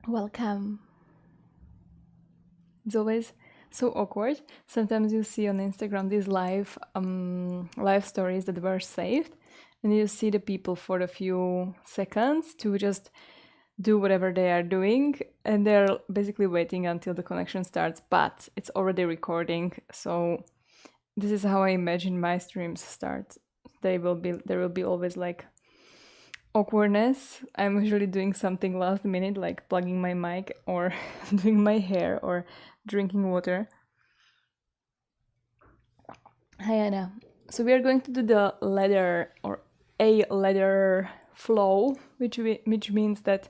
Welcome. It's always so awkward. Sometimes you see on Instagram these live stories that were saved, and you see the people for a few seconds to just do whatever they are doing, and they're basically waiting until the connection starts, but it's already recording. So this is how I imagine my streams start. There will be always like awkwardness. I'm usually doing something last minute, like plugging my mic or doing my hair or drinking water. Hi Anna. So we are going to do the ladder or a ladder flow, which means that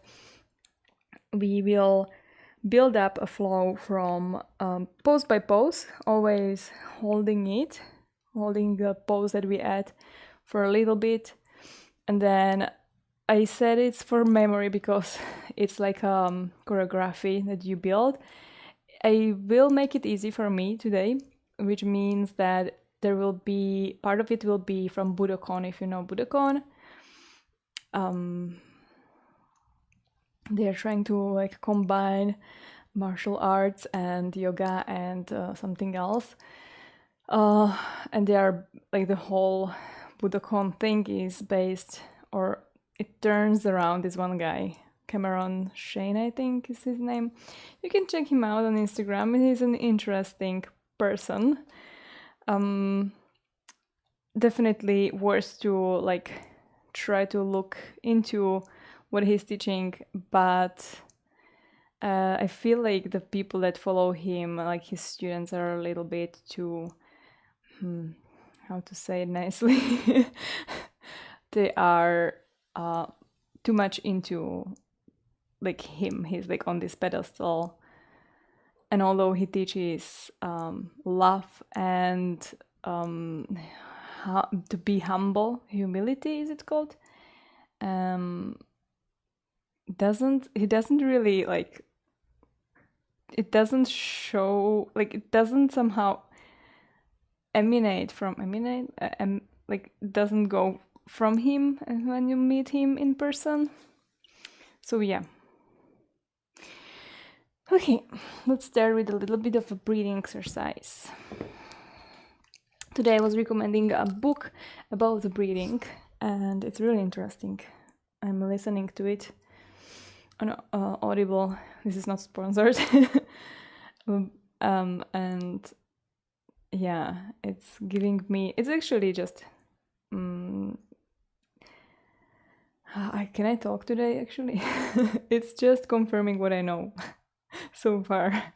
we will build up a flow from pose by pose, always holding the pose that we add for a little bit, and then I said it's for memory because it's like choreography that you build. I will make it easy for me today, which means that there will be part of it will be from Budokan, if you know Budokan. They're trying to like combine martial arts and yoga and something else. And they are like the whole Budokan thing is based, or it turns around this one guy, Cameron Shane, I think is his name. You can check him out on Instagram. He's an interesting person. Definitely worth to like try to look into what he's teaching, but I feel like the people that follow him, like his students, are a little bit too, how to say it nicely, they are too much into like him. He's like on this pedestal, and although he teaches love and to be humble, humility is it called, doesn't really like, it doesn't show, like it doesn't somehow like doesn't go from him when you meet him in person. So yeah. Okay, let's start with a little bit of a breathing exercise. Today I was recommending a book about the breathing, and it's really interesting. I'm listening to it on Audible. This is not sponsored. And yeah, it's giving me, it's actually just can I talk today actually? It's just confirming what I know so far,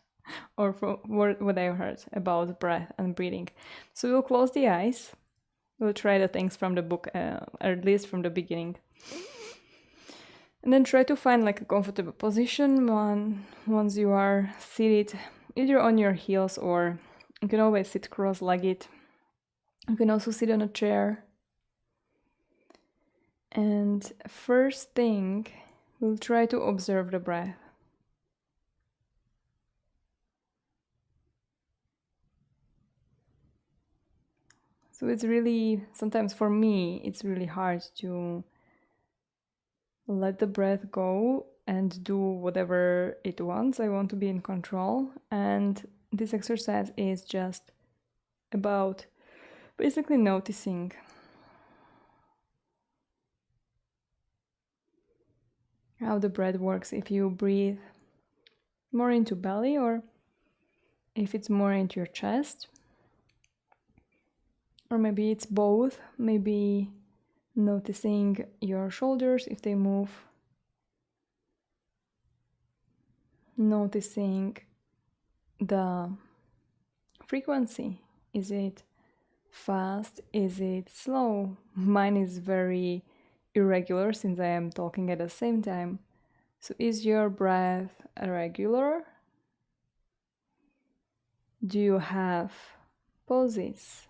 or from what I've heard about breath and breathing. So we'll close the eyes. We'll try the things from the book, or at least from the beginning. And then try to find like a comfortable position once you are seated, either on your heels, or you can always sit cross-legged. You can also sit on a chair. And first thing, we'll try to observe the breath. So it's really, sometimes for me, it's really hard to let the breath go and do whatever it wants. I want to be in control. And this exercise is just about basically noticing how the breath works, if you breathe more into belly or if it's more into your chest, or maybe it's both. Maybe noticing your shoulders if they move, noticing the frequency. Is it fast? Is it slow? Mine is very irregular since I am talking at the same time. So is your breath regular? Do you have pauses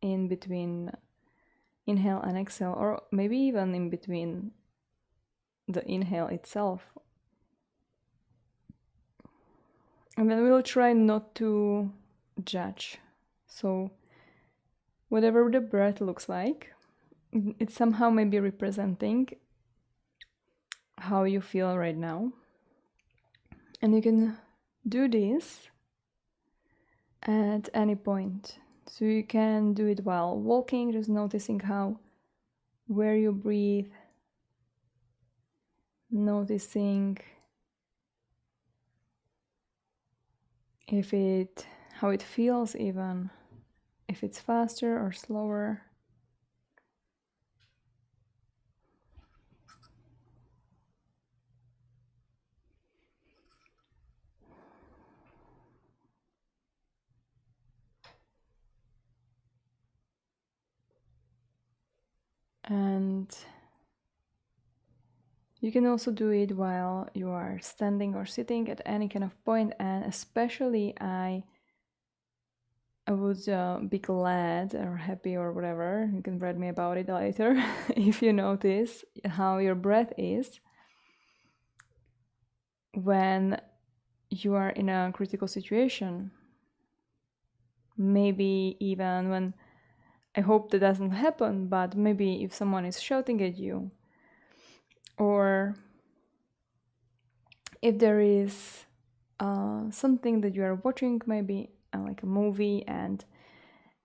in between inhale and exhale, or maybe even in between the inhale itself? And then we'll try not to judge. So whatever the breath looks like, it somehow maybe representing how you feel right now. And you can do this at any point. So you can do it while walking, just noticing where you breathe, noticing how it feels, even if it's faster or slower. And you can also do it while you are standing or sitting at any kind of point, and especially I would be glad or happy or whatever, you can write me about it later, if you notice how your breath is when you are in a critical situation. Maybe even when, I hope that doesn't happen, but maybe if someone is shouting at you, or if there is something that you are watching, maybe like a movie, and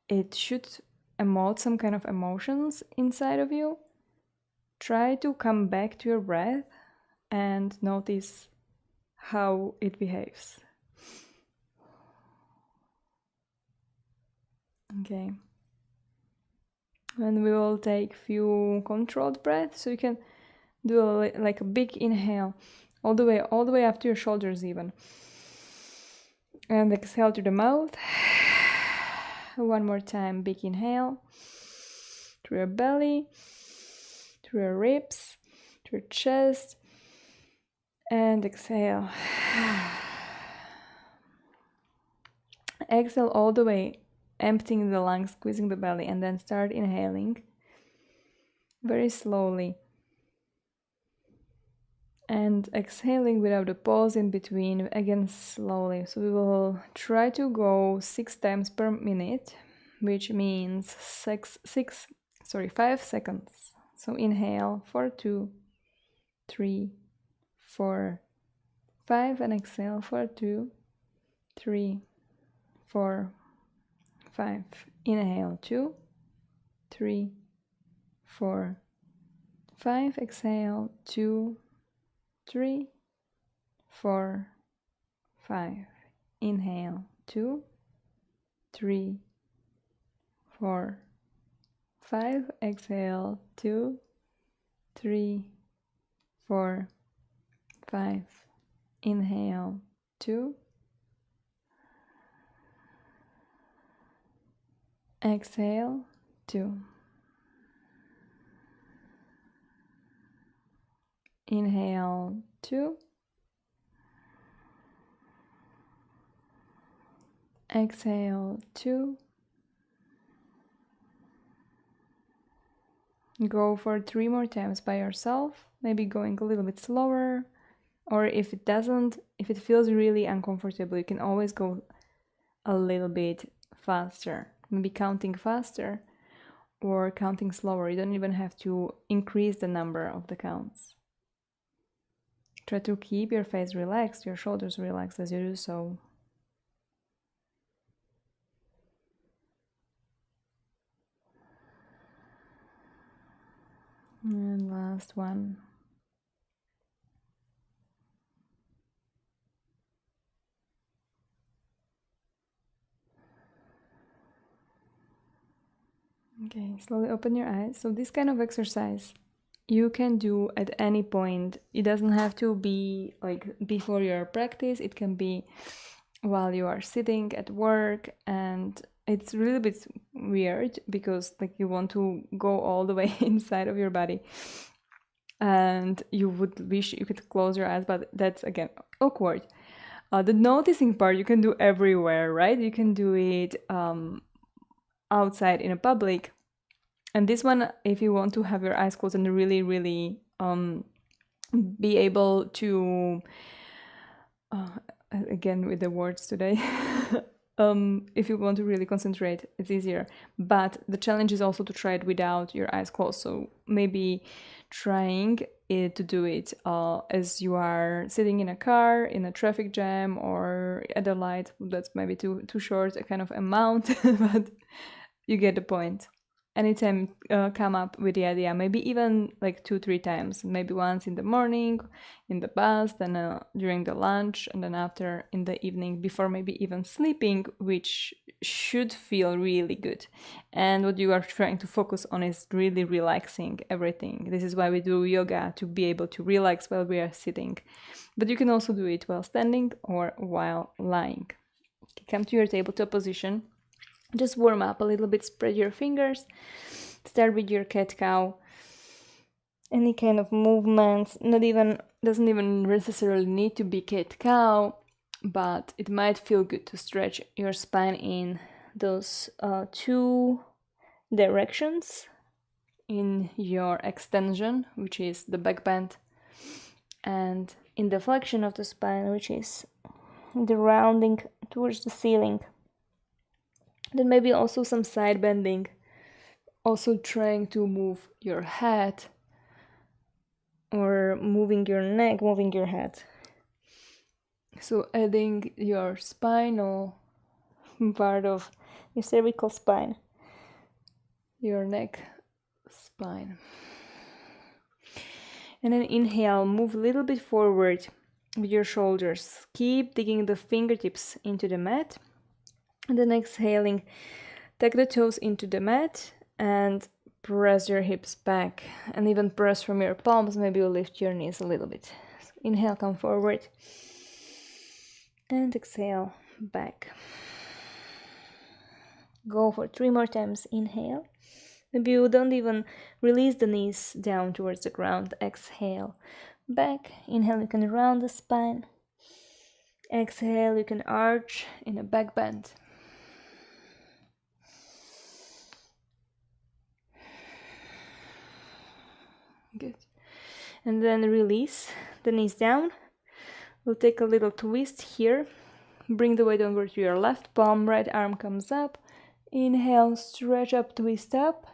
it should emote some kind of emotions inside of you, try to come back to your breath and notice how it behaves. Okay. And we will take few controlled breaths, so you can do like a big inhale all the way up to your shoulders even, and exhale through the mouth. One more time, big inhale through your belly, through your ribs, through your chest, and exhale. Exhale all the way, emptying the lungs, squeezing the belly, and then start inhaling very slowly and exhaling without a pause in between, again slowly. So we will try to go 6 times per minute, which means 5 seconds. So inhale for 2, 3, 4, 5, and exhale for 2, 3, 4, 5. Inhale 2, 3, 4, 5. Exhale 2, 3, 4, 5. Inhale 2, 3, 4, 5. Exhale 2, 3, 4, 5. Inhale 2. Exhale 2. Inhale 2. Exhale 2. Go for 3 more times by yourself, maybe going a little bit slower, or if it feels really uncomfortable, you can always go a little bit faster, maybe counting faster or counting slower. You don't even have to increase the number of the counts. Try to keep your face relaxed, your shoulders relaxed as you do so. And last one. Okay, slowly open your eyes. So this kind of exercise you can do at any point. It doesn't have to be like before your practice. It can be while you are sitting at work, and it's really a bit weird because like you want to go all the way inside of your body and you would wish you could close your eyes, but that's again awkward. The noticing part you can do everywhere, right? You can do it outside in a public. And this one, if you want to have your eyes closed and really, really be able to, again with the words today, if you want to really concentrate, it's easier. But the challenge is also to try it without your eyes closed. So maybe trying to do it as you are sitting in a car, in a traffic jam, or at a light. That's maybe too short a kind of amount, but you get the point. Anytime come up with the idea, maybe even like 2-3 times, maybe once in the morning, in the bus, then during the lunch, and then after in the evening, before maybe even sleeping, which should feel really good. And what you are trying to focus on is really relaxing everything. This is why we do yoga, to be able to relax while we are sitting. But you can also do it while standing or while lying. Come to your tabletop position. Just warm up a little bit, spread your fingers, start with your cat-cow. Any kind of movements, doesn't even necessarily need to be cat-cow, but it might feel good to stretch your spine in those 2 directions in your extension, which is the back bend, and in the flexion of the spine, which is the rounding towards the ceiling. Then maybe also some side bending, also trying to move your head or moving your neck, moving your head. So adding your spinal part of your cervical spine, your neck spine. And then inhale, move a little bit forward with your shoulders. Keep digging the fingertips into the mat. And then exhaling, tuck the toes into the mat and press your hips back, and even press from your palms. Maybe you lift your knees a little bit. So inhale, come forward, and exhale, back. Go for 3 more times. Inhale. Maybe you don't even release the knees down towards the ground. Exhale, back. Inhale, you can round the spine. Exhale, you can arch in a back bend. Good. And then release the knees down. We'll take a little twist here. Bring the weight over to your left palm, right arm comes up. Inhale, stretch up, twist up.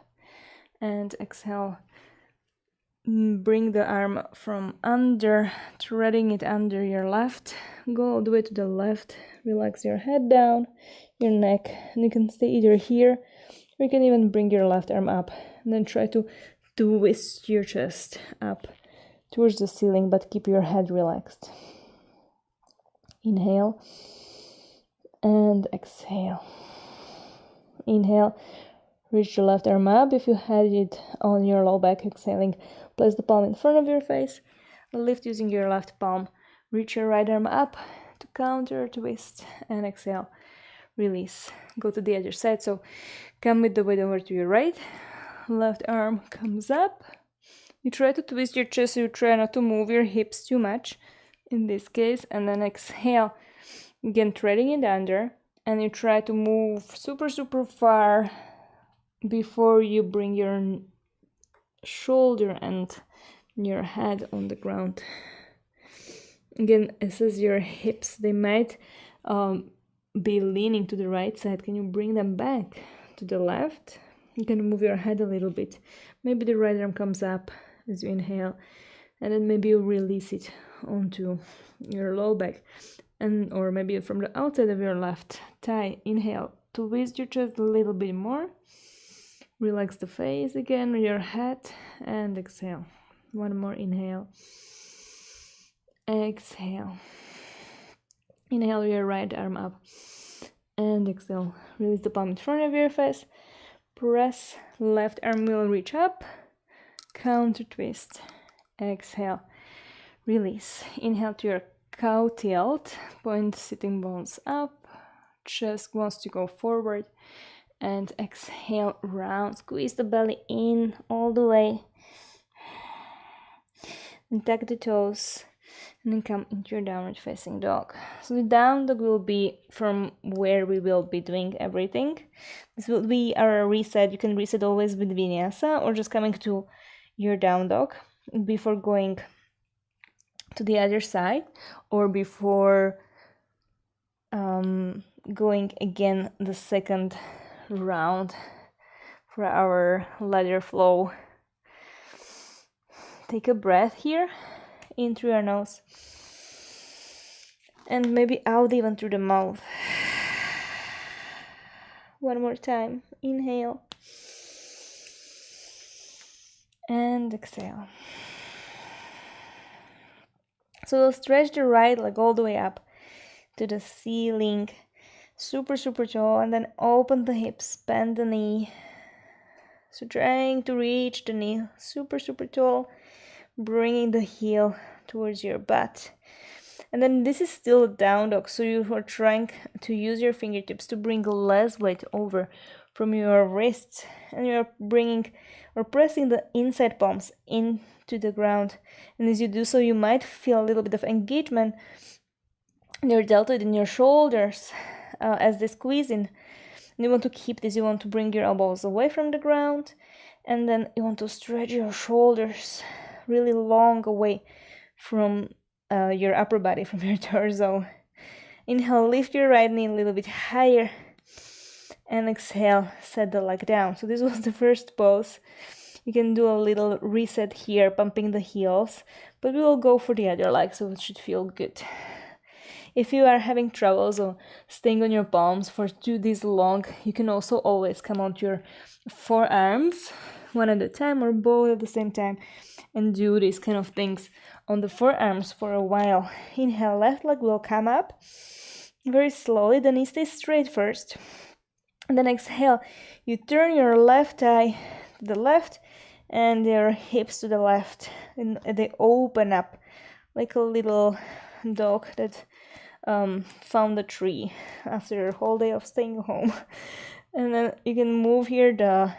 And exhale, bring the arm from under, threading it under your left. Go all the way to the left. Relax your head down, your neck. And you can stay either here, or you can even bring your left arm up. And then try to twist your chest up towards the ceiling, but keep your head relaxed. Inhale and exhale. Inhale, reach your left arm up. If you had it on your low back, exhaling, place the palm in front of your face. Lift using your left palm. Reach your right arm up to counter twist, and exhale, release. Go to the other side. So come with the weight over to your right. Left arm comes up. You try to twist your chest, so you try not to move your hips too much in this case, and then exhale, again threading it under, and you try to move super far before you bring your shoulder and your head on the ground. Again, assess your hips. They might be leaning to the right side. Can you bring them back to the left? You can move your head a little bit. Maybe the right arm comes up as you inhale, and then maybe you release it onto your low back, and or maybe from the outside of your left thigh. Inhale, twist your chest a little bit more. Relax the face again, your head, and exhale. One more inhale. Exhale. Inhale your right arm up, and exhale. Release the palm in front of your face. Press, left arm will reach up, counter twist, exhale, release. Inhale to your cow tilt, point sitting bones up, chest wants to go forward, and exhale, round, squeeze the belly in all the way, and tuck the toes, and then come into your downward facing dog. So the down dog will be from where we will be doing everything. This will be our reset. You can reset always with vinyasa, or just coming to your down dog before going to the other side, or before going again the second round for our ladder flow. Take a breath here, in through your nose, and maybe out even through the mouth. One more time. Inhale and exhale. So we'll stretch the right leg all the way up to the ceiling, super tall, and then open the hips, bend the knee. So trying to reach the knee super tall, bringing the heel towards your butt. And then this is still a down dog, so you are trying to use your fingertips to bring less weight over from your wrists, and you're bringing or pressing the inside palms into the ground. And as you do so, you might feel a little bit of engagement in your deltoid, in your shoulders, as they squeeze in. And you want to keep this. You want to bring your elbows away from the ground, and then you want to stretch your shoulders really long away from your upper body, from your torso. Inhale, lift your right knee a little bit higher, and exhale, set the leg down. So this was the first pose. You can do a little reset here, pumping the heels, but we will go for the other leg, so it should feel good. If you are having troubles or staying on your palms for this long, you can also always come onto your forearms, one at a time or both at the same time, and do these kind of things on the forearms for a while. Inhale, left leg will come up very slowly. The knee stays straight first. And then exhale, you turn your left thigh to the left and your hips to the left. And they open up like a little dog that found a tree after a whole day of staying home. And then you can move here the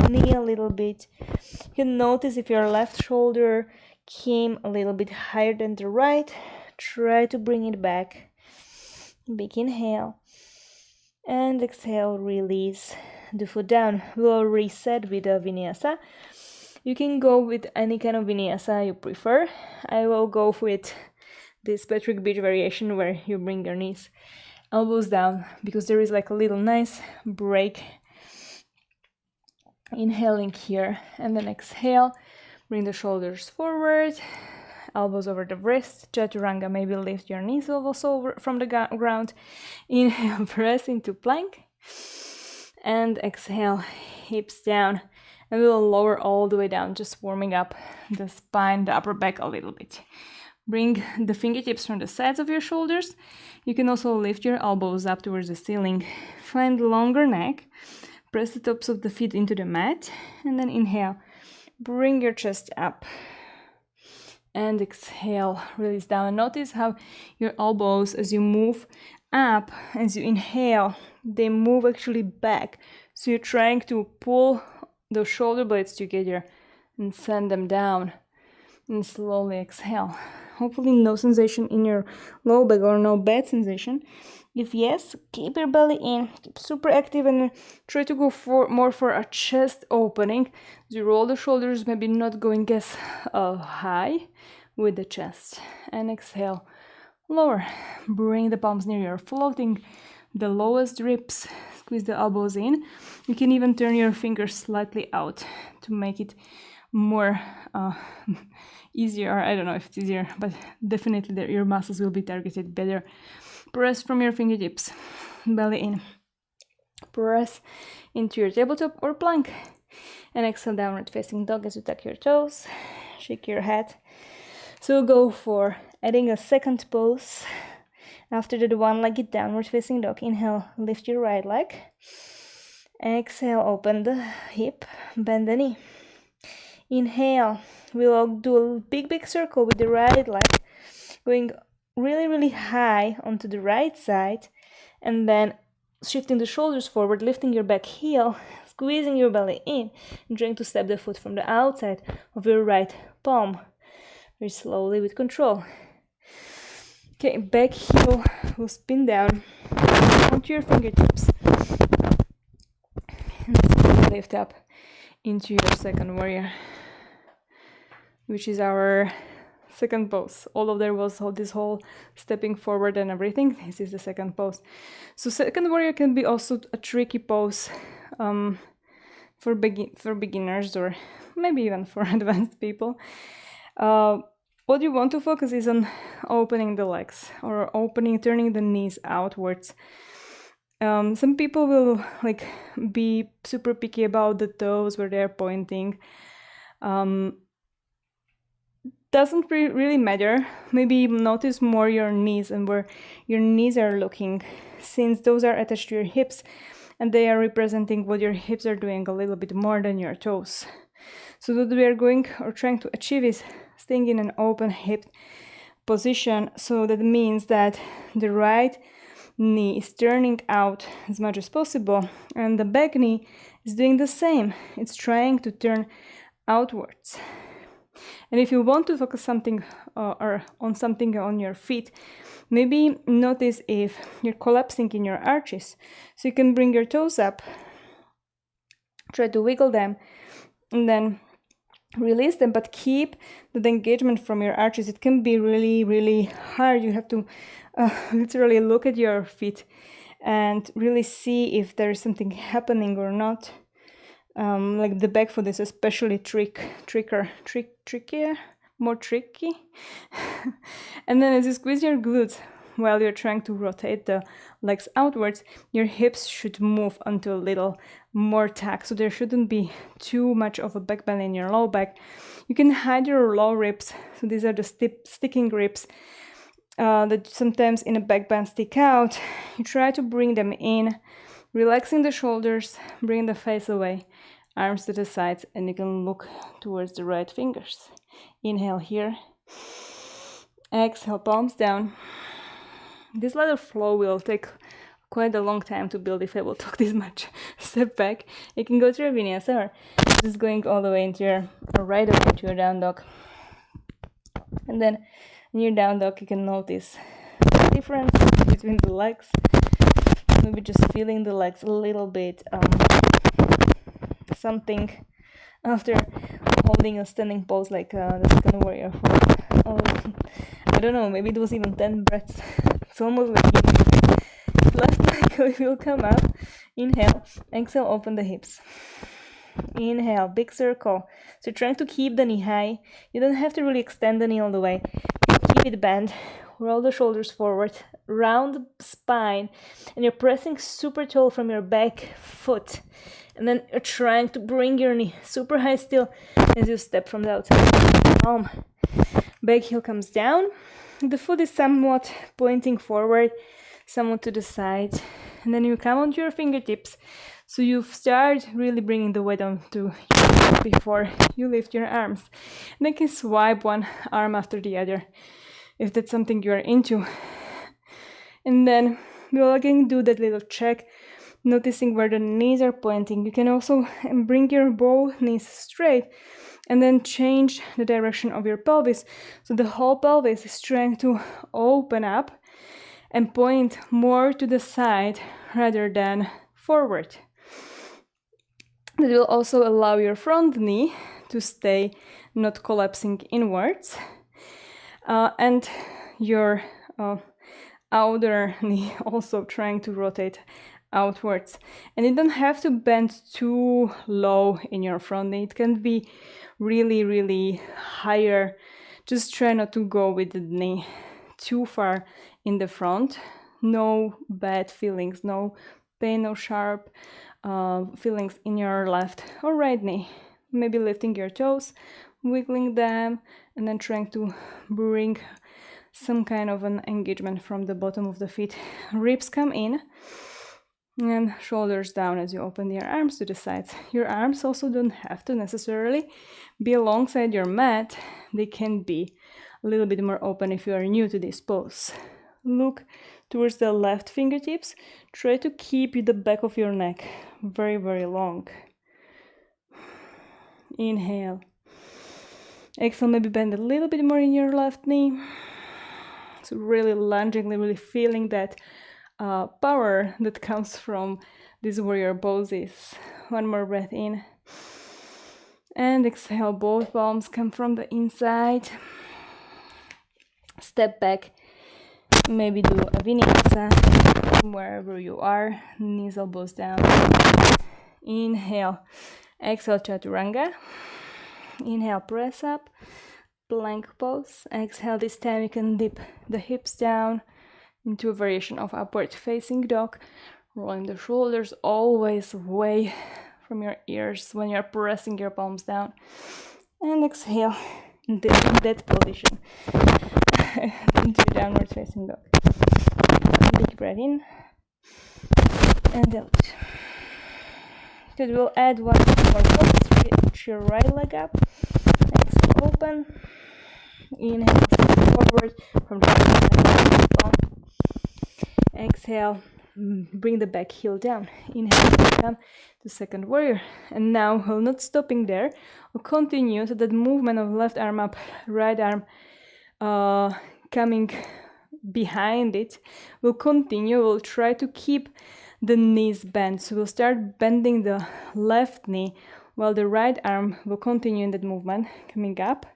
knee a little bit. You can notice if your left shoulder came a little bit higher than the right. Try to bring it back. Big inhale. And exhale, release the foot down. We'll reset with a vinyasa. You can go with any kind of vinyasa you prefer. I will go with this Patrick Beach variation where you bring your knees, elbows down, because there is like a little nice break. Inhaling here, and then exhale, bring the shoulders forward, elbows over the wrist, chaturanga, maybe lift your knees also over from the ground. Inhale, press into plank, and exhale, hips down, and we will lower all the way down, just warming up the spine, the upper back a little bit. Bring the fingertips from the sides of your shoulders. You can also lift your elbows up towards the ceiling. Find longer neck. Press the tops of the feet into the mat. And then inhale. Bring your chest up. And exhale. Release down. And notice how your elbows, as you move up, as you inhale, they move actually back. So you're trying to pull the shoulder blades together and send them down. And slowly exhale. Hopefully no sensation in your low back or no bad sensation. If yes, keep your belly in, keep super active, and try to go more for a chest opening. As you roll the shoulders, maybe not going as high with the chest. And exhale, lower. Bring the palms near your floating, the lowest ribs. Squeeze the elbows in. You can even turn your fingers slightly out to make it more easier, or I don't know if it's easier, but definitely your muscles will be targeted better. Press from your fingertips, belly in. Press into your tabletop or plank. And exhale, downward facing dog as you tuck your toes, shake your head. So go for adding a second pose. After the one-legged downward facing dog, inhale, lift your right leg. Exhale, open the hip, bend the knee. Inhale, we'll do a big circle with the right leg, going really high onto the right side, and then shifting the shoulders forward, lifting your back heel, squeezing your belly in, and trying to step the foot from the outside of your right palm, very slowly with control. Okay, back heel will spin down onto your fingertips, and slowly lift up into your second warrior, which is our second pose. Although there was this whole stepping forward and everything, this is the second pose. So second warrior can be also a tricky pose for beginners, or maybe even for advanced people. What you want to focus is on opening the legs, or turning the knees outwards. Some people will like be super picky about the toes where they're pointing. Doesn't really matter. Maybe notice more your knees and where your knees are looking, since those are attached to your hips and they are representing what your hips are doing a little bit more than your toes. So what we are going or trying to achieve is staying in an open hip position. So that means that the right knee is turning out as much as possible, and the back knee is doing the same. It's trying to turn outwards. And if you want to focus something or on something on your feet, maybe notice if you're collapsing in your arches. So you can bring your toes up, try to wiggle them, and then release them, but keep the engagement from your arches. It can be really, really hard. You have to literally look at your feet and really see if there is something happening or not. Like the back foot is especially trickier, more tricky. And then as you squeeze your glutes while you're trying to rotate the legs outwards, your hips should move onto a little more tack, so there shouldn't be too much of a back bend in your low back. You can hide your low ribs, so these are the sticking ribs that sometimes in a back bend stick out. You try to bring them in, relaxing the shoulders, bring the face away, arms to the sides, and you can look towards the right fingers. Inhale here, exhale, palms down. This ladder flow will take quite a long time to build if I will talk this much. Step back. You can go to your vinyasa, or just going all the way into your, or right away into your down dog. And then in your down dog, you can notice the difference between the legs. Maybe just feeling the legs a little bit, something after holding a standing pose like the second warrior for, I don't know, maybe it was even 10 breaths. It's almost like left leg will come up. Inhale, exhale, open the hips. Inhale, big circle. So trying to keep the knee high. You don't have to really extend the knee all the way. Keep it bent. Roll the shoulders forward, round the spine, and you're pressing super tall from your back foot. And then you're trying to bring your knee super high still as you step from the outside. Palm. Back heel comes down. The foot is somewhat pointing forward, somewhat to the side. And then you come onto your fingertips. So you start really bringing the weight onto your feet before you lift your arms. And then you can swipe one arm after the other, if that's something you are into. And then we'll again do that little check, noticing where the knees are pointing. You can also bring your both knees straight and then change the direction of your pelvis. So the whole pelvis is trying to open up and point more to the side rather than forward. That will also allow your front knee to stay not collapsing inwards. And your outer knee also trying to rotate outwards. And you don't have to bend too low in your front knee. It can be really, really higher. Just try not to go with the knee too far in the front. No bad feelings, no pain, no sharp feelings in your left or right knee. Maybe lifting your toes, wiggling them, and then trying to bring some kind of an engagement from the bottom of the feet. Ribs come in and shoulders down as you open your arms to the sides. Your arms also don't have to necessarily be alongside your mat. They can be a little bit more open if you are new to this pose. Look towards the left fingertips. Try to keep the back of your neck very, very long. Inhale. Exhale, maybe bend a little bit more in your left knee. So really lunging, really feeling that power that comes from these warrior poses. One more breath in. And exhale, both palms come from the inside. Step back, maybe do a vinyasa wherever you are, knees, elbows down. Inhale, exhale, chaturanga. Inhale, press up, plank pose. Exhale, this time you can dip the hips down into a variation of upward facing dog, rolling the shoulders always away from your ears when you're pressing your palms down. And exhale in that position into downward facing dog. Big breath in and out. Good, we'll add one more pose. Reach your right leg up. Exhale, open. Inhale, forward from the right side. Exhale, bring the back heel down. Inhale, down to second warrior. And now we're not stopping there. We'll continue. So that movement of left arm up, right arm coming behind it. We'll continue. We'll try to keep the knees bent. So we'll start bending the left knee while the right arm will continue in that movement, coming up.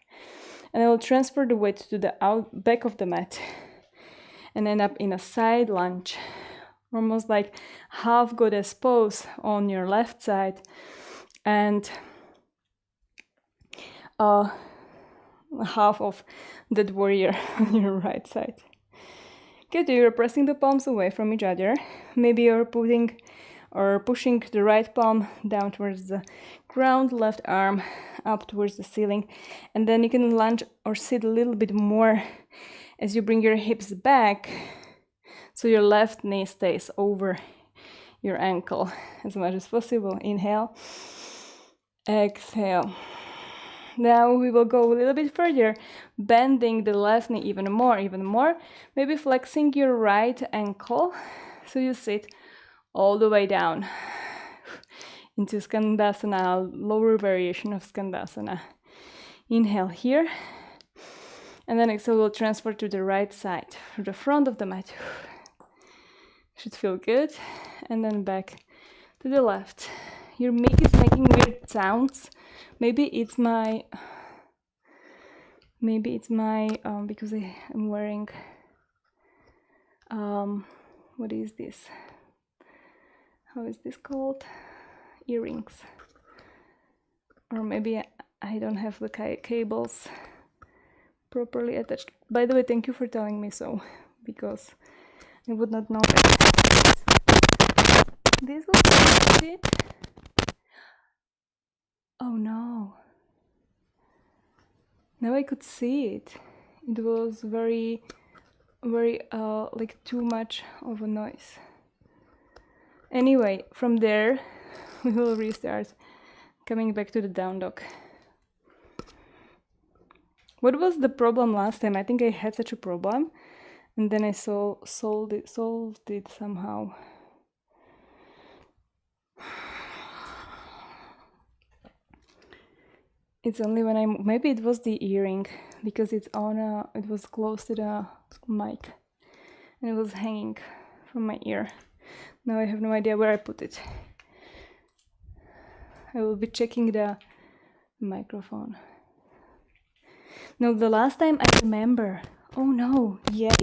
And I will transfer the weight to the back of the mat and end up in a side lunge, almost like half goddess pose on your left side and half of that warrior on your right side. Good, you're pressing the palms away from each other. Maybe you're putting or pushing the right palm down towards the ground, left arm up towards the ceiling, and then you can lunge or sit a little bit more as you bring your hips back so your left knee stays over your ankle as much as possible. Inhale, exhale. Now we will go a little bit further, bending the left knee even more, maybe flexing your right ankle so you sit all the way down into Skandasana, lower variation of Skandasana. Inhale here, and then exhale, we'll transfer to the right side, to the front of the mat. Should feel good, and then back to the left. Your mic is making weird sounds. Maybe it's my because I am wearing what is this? How is this called? Earrings. Or maybe I don't have the cables properly attached. By the way, thank you for telling me so, because I would not know that. This was it. Oh no. Now I could see it. It was very like too much of a noise. Anyway, from there we will restart, coming back to the down dog. What was the problem last time? I think I had such a problem, and then I solved it somehow. It's only when maybe it was the earring, because it was close to the mic and it was hanging from my ear. Now I have no idea where I put it. I will be checking the microphone. No, the last time I remember. Oh no, yeah,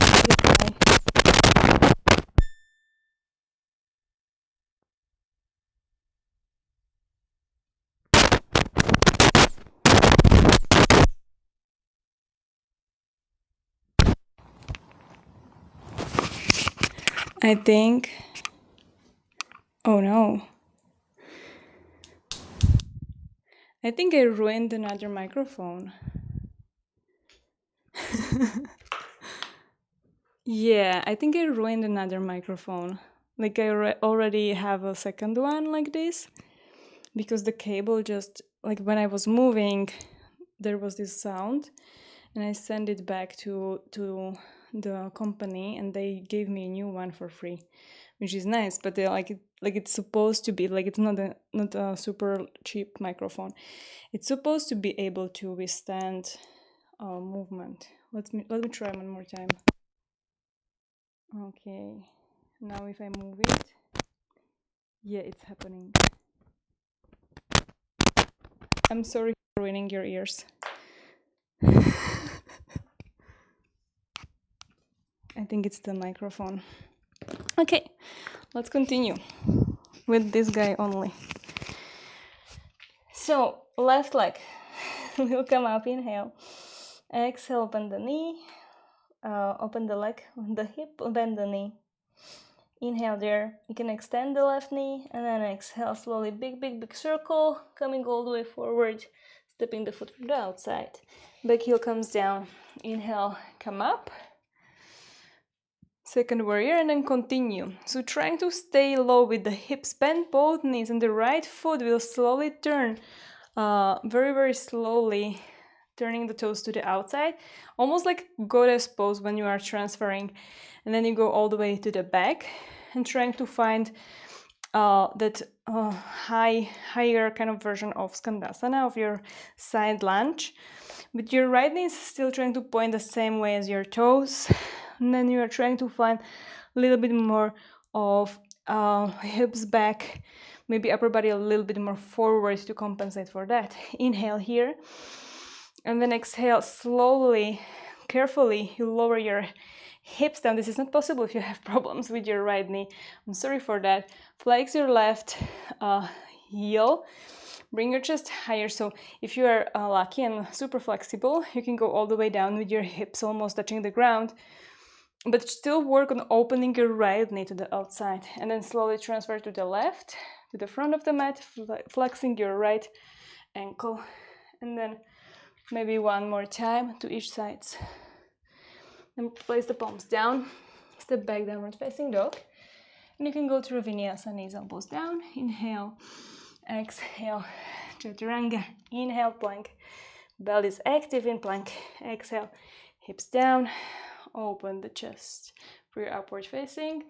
I think. Oh no. I think I ruined another microphone. Yeah, I think I ruined another microphone. Like I already have a second one like this, because the cable just, like when I was moving, there was this sound, and I sent it back to the company, and they gave me a new one for free, which is nice. But they like it's supposed to be like, it's not a super cheap microphone. It's supposed to be able to withstand movement. Let me try one more time. Okay, now if I move it, yeah, it's happening. I'm sorry for ruining your ears. think it's the microphone. Okay, let's continue with this guy only. So left leg will come up, inhale. Exhale, open the knee, open the leg, the hip, bend the knee. Inhale there, you can extend the left knee, and then exhale slowly, big circle, coming all the way forward, stepping the foot from the outside. Back heel comes down, inhale, come up. Second warrior, and then continue. So trying to stay low with the hips, bend both knees, and the right foot will slowly turn, very slowly, turning the toes to the outside, almost like goddess pose when you are transferring. And then you go all the way to the back and trying to find that higher kind of version of Skandasana, of your side lunge. But your right knee is still trying to point the same way as your toes. And then you are trying to find a little bit more of hips back, maybe upper body a little bit more forward to compensate for that. Inhale here. And then exhale slowly, carefully, you lower your hips down. This is not possible if you have problems with your right knee. I'm sorry for that. Flex your left heel. Bring your chest higher. So if you are lucky and super flexible, you can go all the way down with your hips almost touching the ground. But still work on opening your right knee to the outside. And then slowly transfer to the left, to the front of the mat, flexing your right ankle. And then maybe one more time to each side. And place the palms down. Step back, downward facing dog. And you can go through vinyasa, knees, elbows down. Inhale, exhale, chaturanga. Inhale, plank. Belly is active in plank. Exhale, hips down. Open the chest for your upward facing.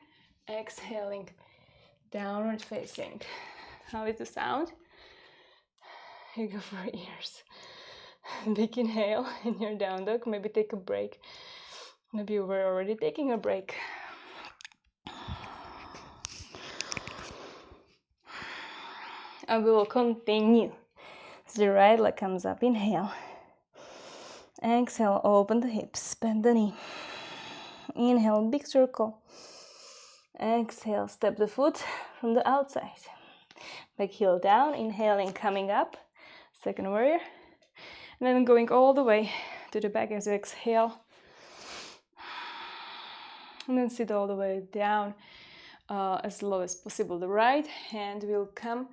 Exhaling, downward facing. How is the sound? You go for ears. Big inhale in your down dog. Maybe take a break. Maybe you were already taking a break. And we will continue. So the right leg comes up. Inhale. Exhale, open the hips, bend the knee. Inhale, big circle. Exhale, step the foot from the outside. Back heel down, inhaling, coming up. Second warrior. And then going all the way to the back as you exhale. And then sit all the way down as low as possible. The right hand will come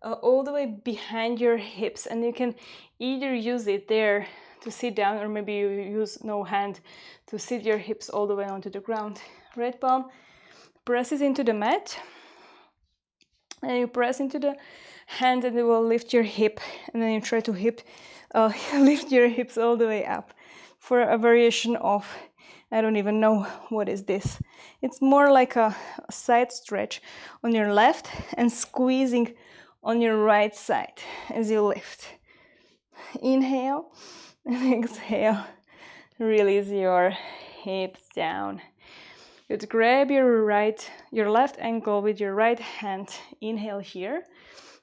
all the way behind your hips, and you can either use it there to sit down, or maybe you use no hand to sit your hips all the way onto the ground. Right palm presses into the mat, and you press into the hand, and it will lift your hip, and then you try to lift your hips all the way up for a variation of, I don't even know what is this. It's more like a side stretch on your left and squeezing on your right side as you lift. Inhale and exhale. Release your hips down. You'd grab your left ankle with your right hand. Inhale here.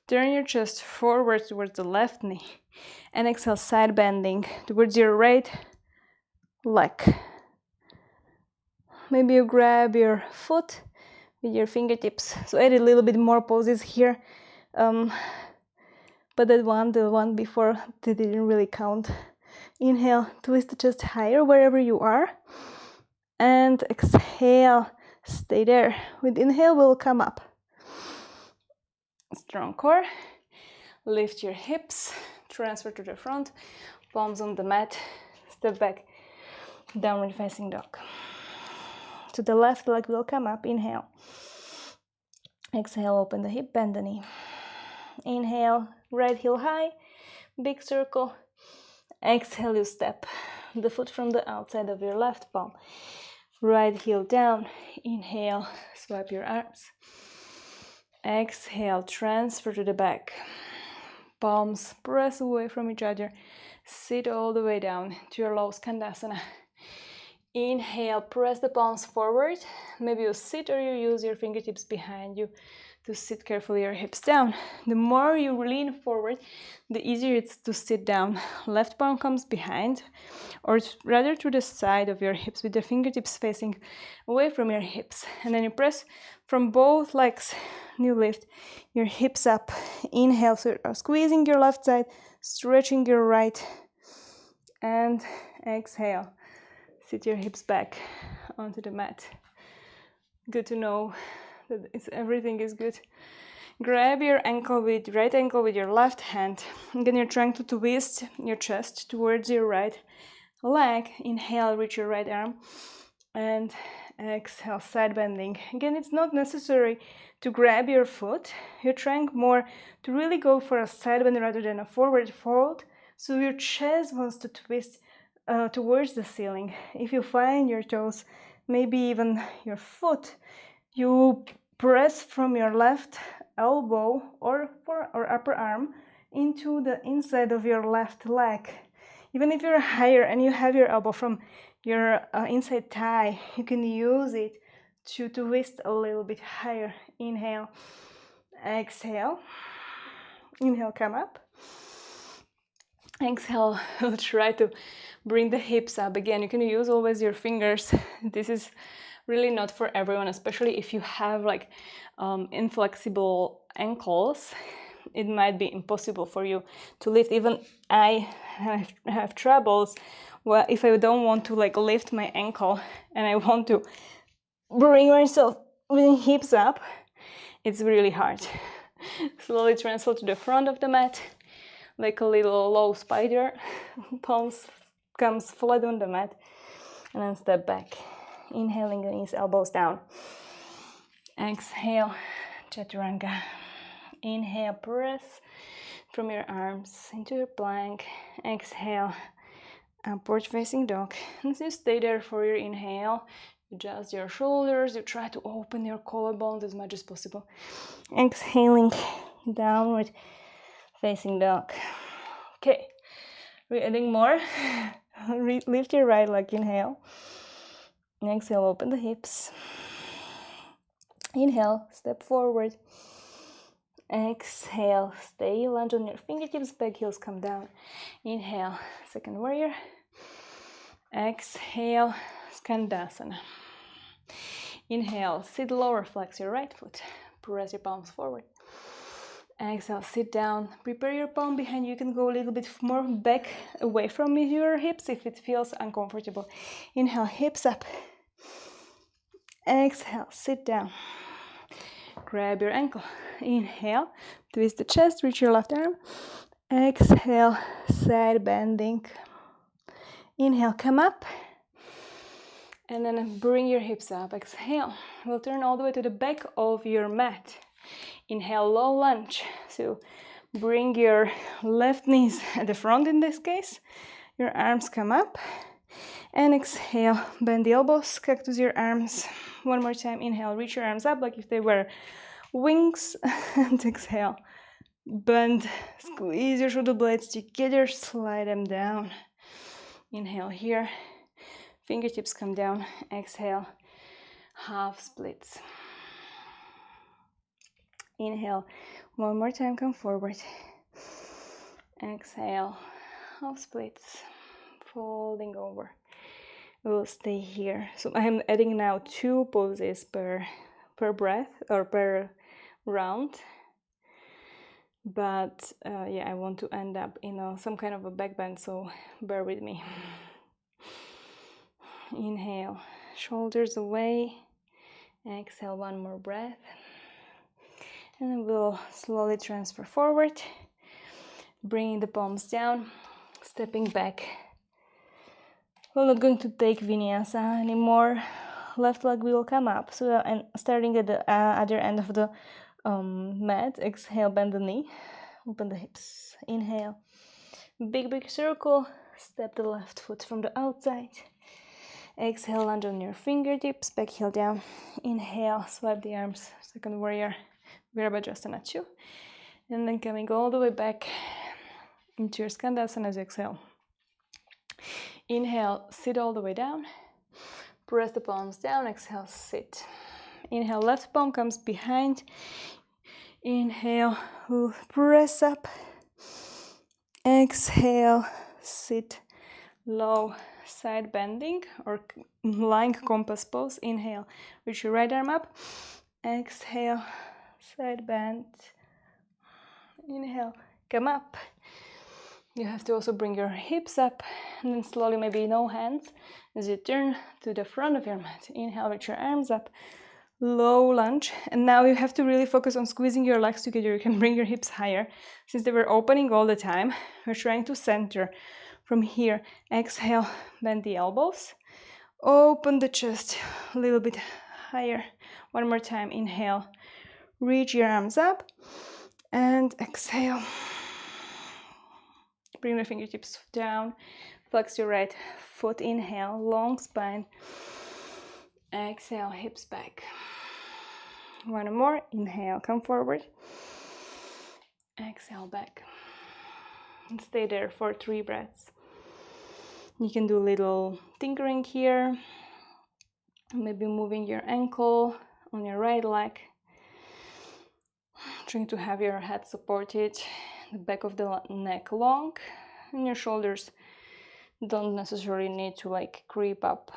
Turn your chest forward towards the left knee. And exhale, side bending towards your right leg. Maybe you grab your foot with your fingertips. So add a little bit more poses here. But the one before, they didn't really count. Inhale, twist the chest higher wherever you are. And exhale, stay there. With inhale, we'll come up. Strong core. Lift your hips, transfer to the front, palms on the mat, step back, downward facing dog. To the left leg will come up. Inhale. Exhale, open the hip, bend the knee. Inhale, right heel high, big circle. Exhale, you step the foot from the outside of your left palm. Right heel down. Inhale, swipe your arms. Exhale, transfer to the back. Palms press away from each other. Sit all the way down to your low Skandasana. Inhale, press the palms forward. Maybe you sit or you use your fingertips behind you to sit carefully your hips down. The more you lean forward, the easier it's to sit down. Left palm comes behind, or rather to the side of your hips with the fingertips facing away from your hips. And then you press from both legs. You lift your hips up. Inhale, so you're squeezing your left side, stretching your right. And exhale. Sit your hips back onto the mat. Good to know that everything is good. Grab your right ankle with your left hand. Again, you're trying to twist your chest towards your right leg. Inhale, reach your right arm. And exhale, side bending. Again, it's not necessary to grab your foot. You're trying more to really go for a side bend rather than a forward fold. So your chest wants to twist towards the ceiling. If you find your toes, maybe even your foot, you press from your left elbow or upper arm into the inside of your left leg. Even if you're higher and you have your elbow from your inside thigh, you can use it to twist a little bit higher. Inhale, exhale. Inhale, come up. Exhale, we'll try to bring the hips up. Again, you can use always your fingers. This is really not for everyone, especially if you have like inflexible ankles. It might be impossible for you to lift. Even I have troubles if I don't want to like lift my ankle and I want to bring myself with hips up. It's really hard. Slowly transfer to the front of the mat, like a little low spider. Palms comes flat on the mat, and then step back. Inhaling the knees, elbows down. Exhale, chaturanga. Inhale, press from your arms into your plank. Exhale, upward facing dog. And so you stay there for your inhale. Adjust your shoulders. You try to open your collarbones as much as possible. Exhaling, downward facing dog. Okay, we're adding more. Lift your right leg, inhale. Exhale, open the hips. Inhale, step forward. Exhale, stay, lunge on your fingertips, back heels come down. Inhale, second warrior. Exhale, Skandasana. Inhale, sit lower, flex your right foot. Press your palms forward. Exhale, sit down. Prepare your palm behind you. You can go a little bit more back away from your hips if it feels uncomfortable. Inhale, hips up. Exhale, sit down. Grab your ankle. Inhale, twist the chest, reach your left arm. Exhale, side bending. Inhale, come up. And then bring your hips up. Exhale. We'll turn all the way to the back of your mat. Inhale, low lunge. So bring your left knees at the front in this case. Your arms come up. And exhale, bend the elbows, cactus your arms. One more time, inhale, reach your arms up like if they were wings. And exhale, bend, squeeze your shoulder blades together, slide them down. Inhale here, fingertips come down. Exhale, half splits. Inhale, one more time, come forward. Exhale, half splits, folding over. We'll stay here. So I am adding now 2 poses per breath or per round. But yeah, I want to end up in some kind of a back bend, so bear with me. Inhale, shoulders away. Exhale, one more breath. And then we'll slowly transfer forward, bringing the palms down, stepping back. We're not going to take vinyasa anymore. Left leg will come up. So and starting at the other end of the mat. Exhale, bend the knee, open the hips. Inhale, big circle. Step the left foot from the outside. Exhale, lunge on your fingertips, back heel down. Inhale, swipe the arms. Second warrior, Virabhadrasana 2. And then coming all the way back into your Skandasana as you exhale. Inhale, sit all the way down. Press the palms down. Exhale, sit. Inhale, left palm comes behind Inhale, press up. Exhale, sit low, side bending or lying compass pose. Inhale, reach your right arm up. Exhale, side bend. Inhale, come up. You have to also bring your hips up and then slowly, maybe no hands, as you turn to the front of your mat. Inhale, reach your arms up. Low lunge, and now you have to really focus on squeezing your legs together. You can bring your hips higher. Since they were opening all the time, we're trying to center from here. Exhale, bend the elbows, open the chest a little bit higher. One more time. Inhale, reach your arms up, and exhale, bring the fingertips down, flex your right foot. Inhale, long spine. Exhale, hips back. One more. Inhale, come forward. Exhale, back. And stay there for 3 breaths. You can do a little tinkering here. Maybe moving your ankle on your right leg. Trying to have your head supported, the back of the neck long, and your shoulders don't necessarily need to like creep up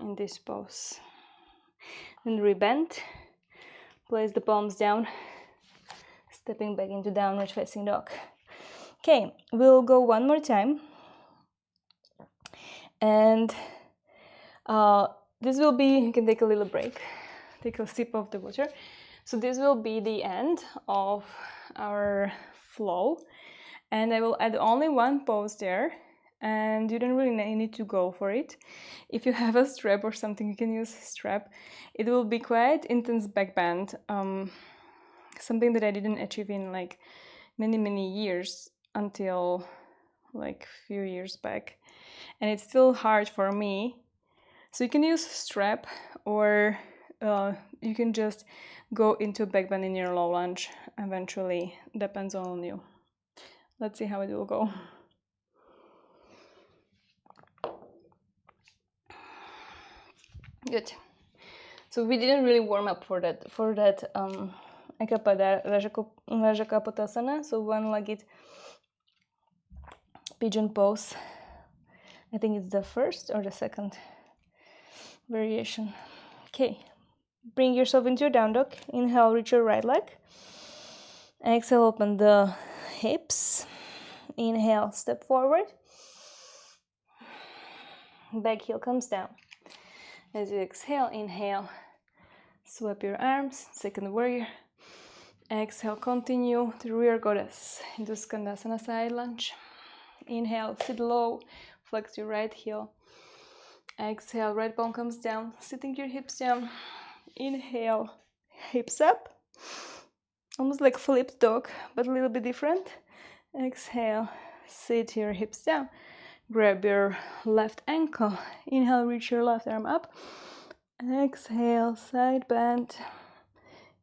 in this pose. Then rebend. Place the palms down, stepping back into downward facing dog. Okay, we'll go one more time. And this will be, you can take a little break, take a sip of the water. So this will be the end of our flow. And I will add only one pose there. And you don't really need to go for it. If you have a strap or something, you can use a strap. It will be quite intense back bend, something that I didn't achieve in like many years until like a few years back, and it's still hard for me. So you can use a strap, or you can just go into back bend in your low lunge eventually. Depends on you. Let's see how it will go. Good. So we didn't really warm up for that Rajakapotasana, so one-legged pigeon pose. I think it's the first or the second variation. Okay, bring yourself into your down dog. Inhale, reach your right leg. Exhale, open the hips. Inhale, step forward. Back heel comes down. As you exhale, inhale, swap your arms, second warrior. Exhale, continue to rear goddess into Skandasana side lunge. Inhale, sit low, flex your right heel. Exhale, right palm comes down, sitting your hips down. Inhale, hips up, almost like flipped dog, but a little bit different. Exhale, sit your hips down. Grab your left ankle. Inhale, reach your left arm up. Exhale, side bend.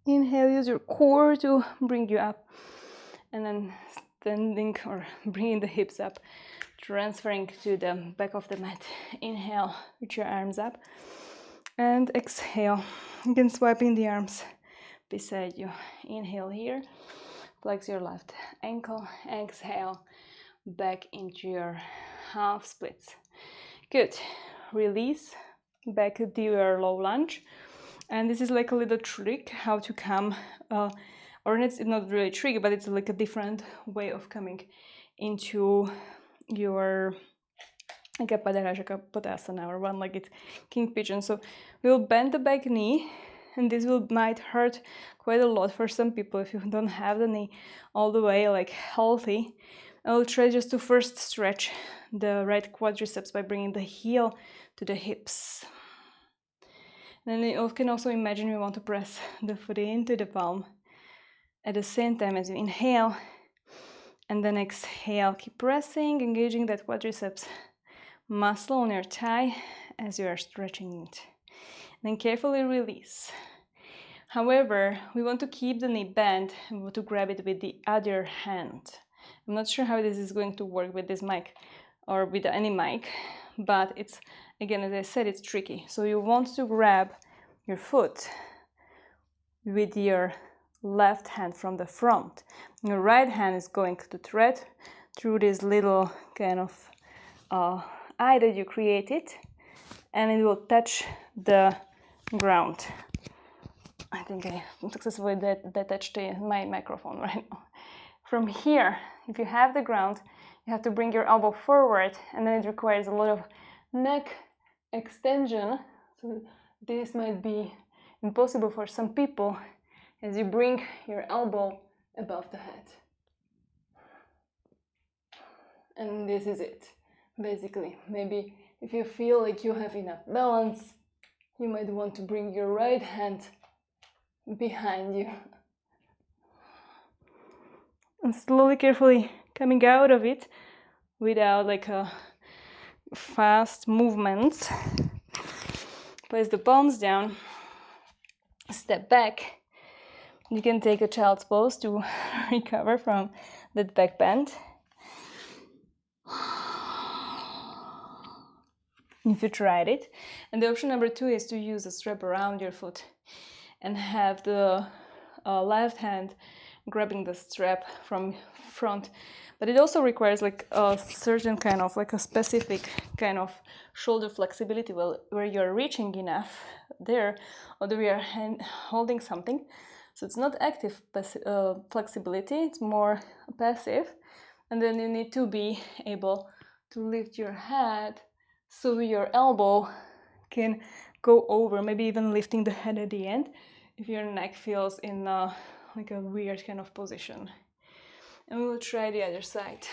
Inhale, use your core to bring you up. And then standing or bringing the hips up, transferring to the back of the mat. Inhale, reach your arms up. And exhale, again swiping the arms beside you. Inhale here, flex your left ankle. Exhale, back into your half splits. Good. Release back to your low lunge. And this is like a little trick how to come, or it's not really tricky, but it's like a different way of coming into your Rajakapotasana or one-legged king pigeon. So we'll bend the back knee, and this might hurt quite a lot for some people if you don't have the knee all the way like healthy. I'll try just to first stretch the right quadriceps by bringing the heel to the hips. And then you can also imagine you want to press the foot into the palm at the same time as you inhale, and then exhale. Keep pressing, engaging that quadriceps muscle on your thigh as you are stretching it. And then carefully release. However, we want to keep the knee bent and we want to grab it with the other hand. I'm not sure how this is going to work with this mic or with any mic, but it's, again, as I said, it's tricky. So you want to grab your foot with your left hand from the front. Your right hand is going to thread through this little kind of eye that you created, and it will touch the ground. I think I successfully detached my microphone right now. From here, if you have the ground, you have to bring your elbow forward, and then it requires a lot of neck extension. So this might be impossible for some people as you bring your elbow above the head. And this is it, basically. Maybe if you feel like you have enough balance, you might want to bring your right hand behind you. And slowly, carefully coming out of it without like a fast movements. Place the palms down, step back. You can take a child's pose to recover from that back bend. If you tried it. And the option number 2 is to use a strap around your foot and have the left hand grabbing the strap from front. But it also requires like a certain kind of, like a specific kind of shoulder flexibility where you're reaching enough there, although we are holding something. So it's not active flexibility, it's more passive. And then you need to be able to lift your head so your elbow can go over, maybe even lifting the head at the end if your neck feels in like a weird kind of position. And we will try the other side.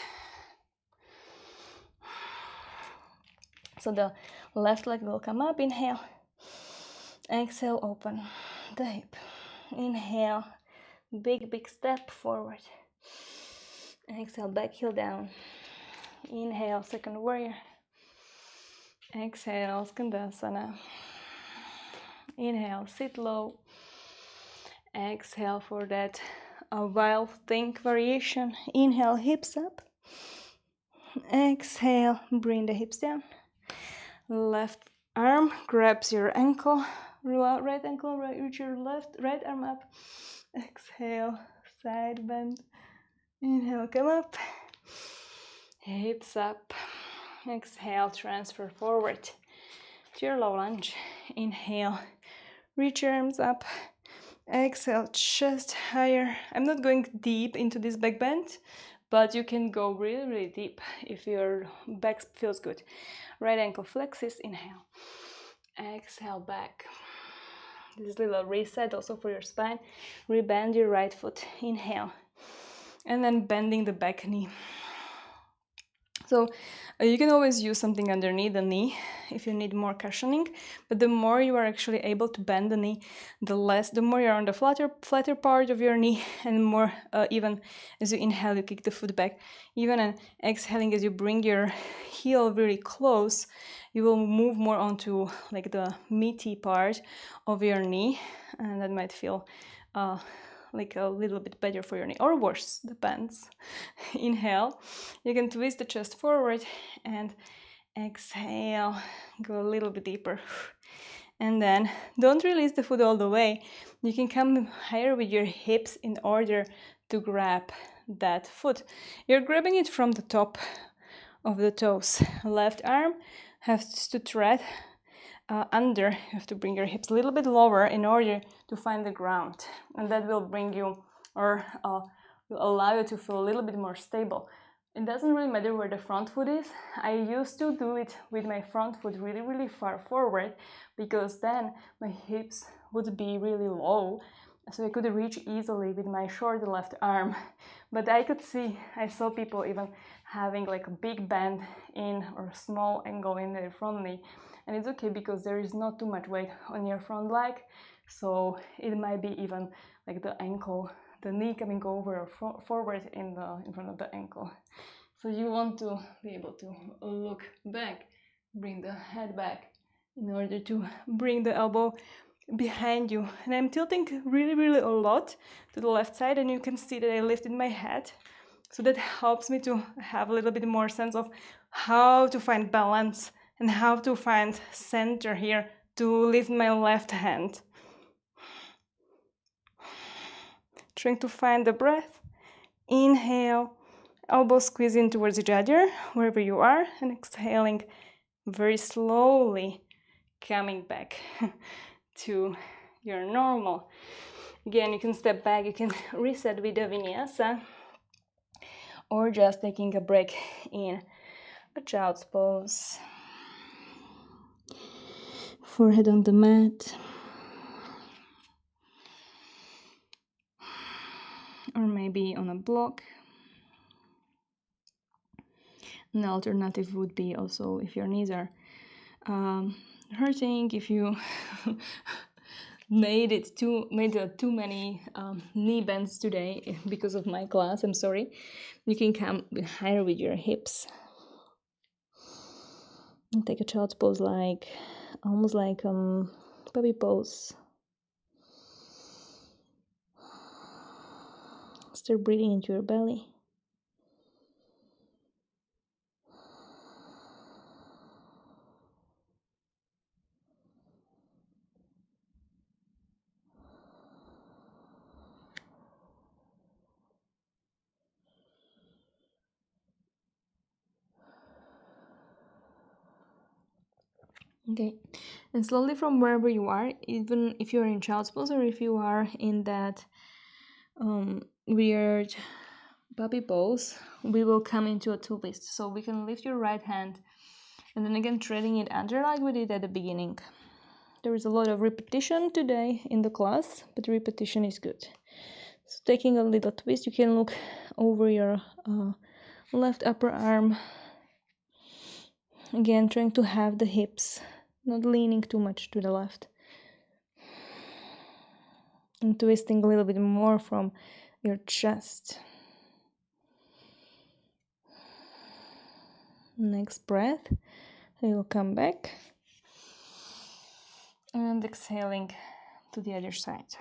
So the left leg will come up, inhale. Exhale, open the hip. Inhale, big step forward. Exhale, back heel down. Inhale, second warrior. Exhale, Skandasana. Inhale, sit low. Exhale for that wild think variation. Inhale, hips up. Exhale, bring the hips down. Left arm grabs your ankle. Right ankle, reach your right arm up. Exhale, side bend. Inhale, come up. Hips up. Exhale, transfer forward to your low lunge. Inhale, reach your arms up. Exhale, chest higher. I'm not going deep into this back bend, but you can go really deep if your back feels good. Right ankle flexes, inhale. Exhale, back. This little reset also for your spine. Rebend your right foot, inhale. And then bending the back knee. So you can always use something underneath the knee if you need more cushioning, but the more you are actually able to bend the knee, the more you're on the flatter part of your knee, and more even as you inhale, you kick the foot back. Even and exhaling, as you bring your heel really close, you will move more onto like the meaty part of your knee, and that might feel like a little bit better for your knee, or worse, depends. Inhale, you can twist the chest forward, and exhale, go a little bit deeper. And then don't release the foot all the way. You can come higher with your hips in order to grab that foot. You're grabbing it from the top of the toes. Left arm has to thread under. You have to bring your hips a little bit lower in order to find the ground, and that will bring you, or will allow you to feel a little bit more stable. It doesn't really matter where the front foot is. I used to do it with my front foot really far forward, because then my hips would be really low, so I could reach easily with my short left arm. But I saw people even having like a big bend in or small angle in their front knee. And it's okay because there is not too much weight on your front leg, so it might be even like the ankle, the knee coming over or forward in front of the ankle. So you want to be able to look back, bring the head back in order to bring the elbow behind you. And I'm tilting really a lot to the left side, and you can see that I lifted my head. So that helps me to have a little bit more sense of how to find balance and how to find center here to lift my left hand. trying to find the breath. Inhale, elbows squeezing towards each other, wherever you are, and exhaling very slowly, coming back to your normal. Again, you can step back, you can reset with the vinyasa, or just taking a break in a child's pose. Forehead on the mat. Or maybe on a block. An alternative would be also if your knees are hurting, if you made too many knee bends today because of my class, I'm sorry, you can come higher with your hips and take a child's pose, like almost like puppy pose. Start breathing into your belly. Okay, and slowly from wherever you are, even if you're in child's pose or if you are in that weird puppy pose, we will come into a twist. So we can lift your right hand and then again threading it under like we did at the beginning. There is a lot of repetition today in the class, but repetition is good. So taking a little twist, you can look over your left upper arm. Again, trying to have the hips not leaning too much to the left. And twisting a little bit more from your chest. Next breath, you will come back. And exhaling to the other side.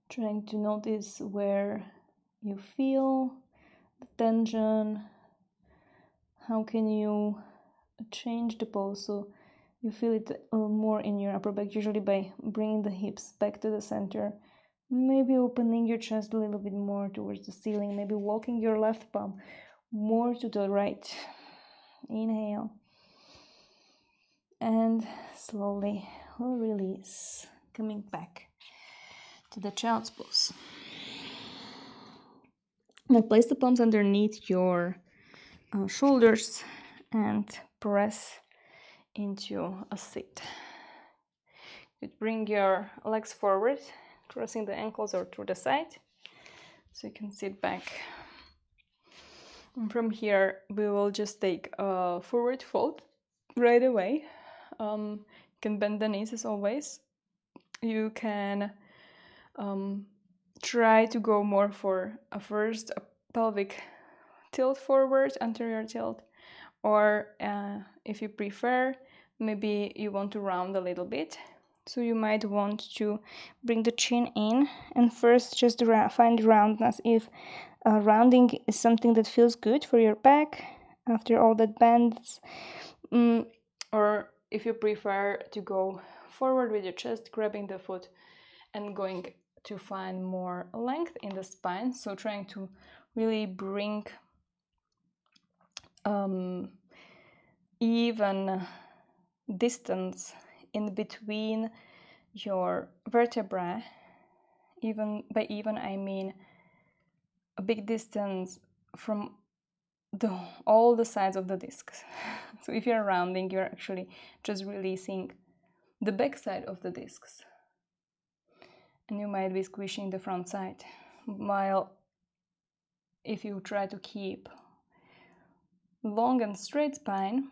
Trying to notice where you feel the tension. How can you change the pose so you feel it more in your upper back, usually by bringing the hips back to the center. Maybe opening your chest a little bit more towards the ceiling. Maybe walking your left palm more to the right. Inhale. And slowly we'll release, coming back to the child's pose. Now place the palms underneath your shoulders and press into a sit. You bring your legs forward, crossing the ankles or to the side, so you can sit back. And from here, we will just take a forward fold right away. You can bend the knees as always. You can try to go more for a first pelvic tilt forward, anterior tilt, or if you prefer, maybe you want to round a little bit. So you might want to bring the chin in and first just find roundness. If rounding is something that feels good for your back after all that bends, or if you prefer to go forward with your chest, grabbing the foot and going to find more length in the spine, so trying to really bring even distance in between your vertebrae. Even by even I mean a big distance from all the sides of the discs. So if you're rounding, you're actually just releasing the back side of the discs, and you might be squishing the front side, while if you try to keep long and straight spine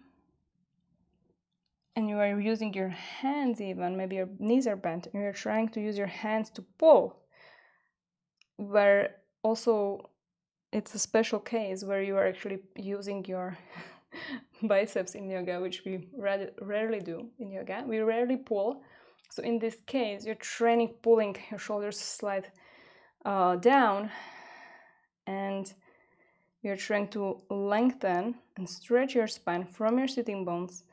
and you are using your hands, even maybe your knees are bent and you're trying to use your hands to pull, where also it's a special case where you are actually using your biceps in yoga, which we rarely do in yoga. We rarely pull. So in this case, you're training pulling your shoulders slide down, and you're trying to lengthen and stretch your spine from your sitting bones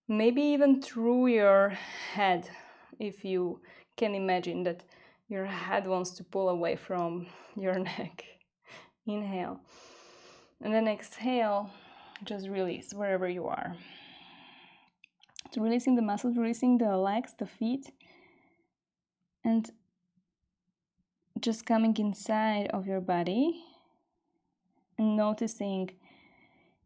maybe even through your head, if you can imagine that your head wants to pull away from your neck. Inhale. And then exhale, just release wherever you are. So releasing the muscles, releasing the legs, the feet, and just coming inside of your body and noticing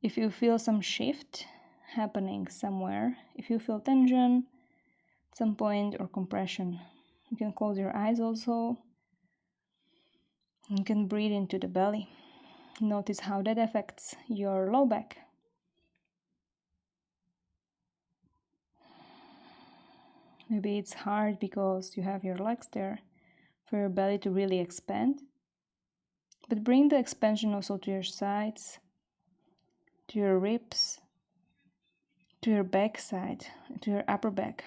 if you feel some shift happening somewhere, if you feel tension at some point or compression. You can close your eyes also. You can breathe into the belly. Notice how that affects your low back. Maybe it's hard because you have your legs there for your belly to really expand. But bring the expansion also to your sides, to your ribs, to your back side, to your upper back.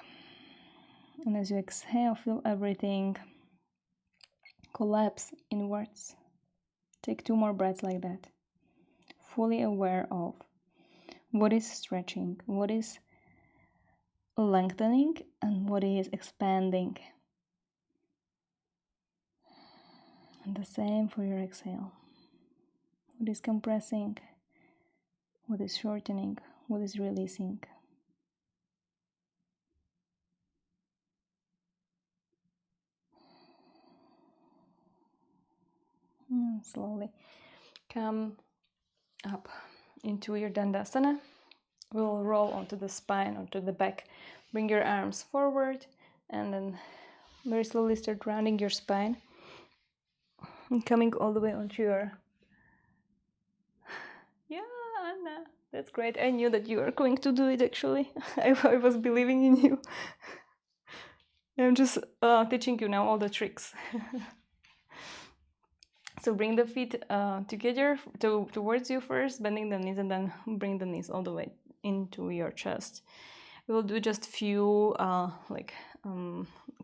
And as you exhale, feel everything collapse inwards. Take 2 more breaths like that. Fully aware of what is stretching, what is lengthening, and what is expanding. And the same for your exhale. What is compressing, what is shortening, what is releasing. Slowly come up into your Dandasana. We'll roll onto the spine, onto the back. Bring your arms forward and then very slowly start rounding your spine and coming all the way onto your... Yeah, Anna, that's great. I knew that you were going to do it actually. I was believing in you. I'm just teaching you now all the tricks. So bring the feet together towards you first, bending the knees, and then bring the knees all the way into your chest. We'll do just few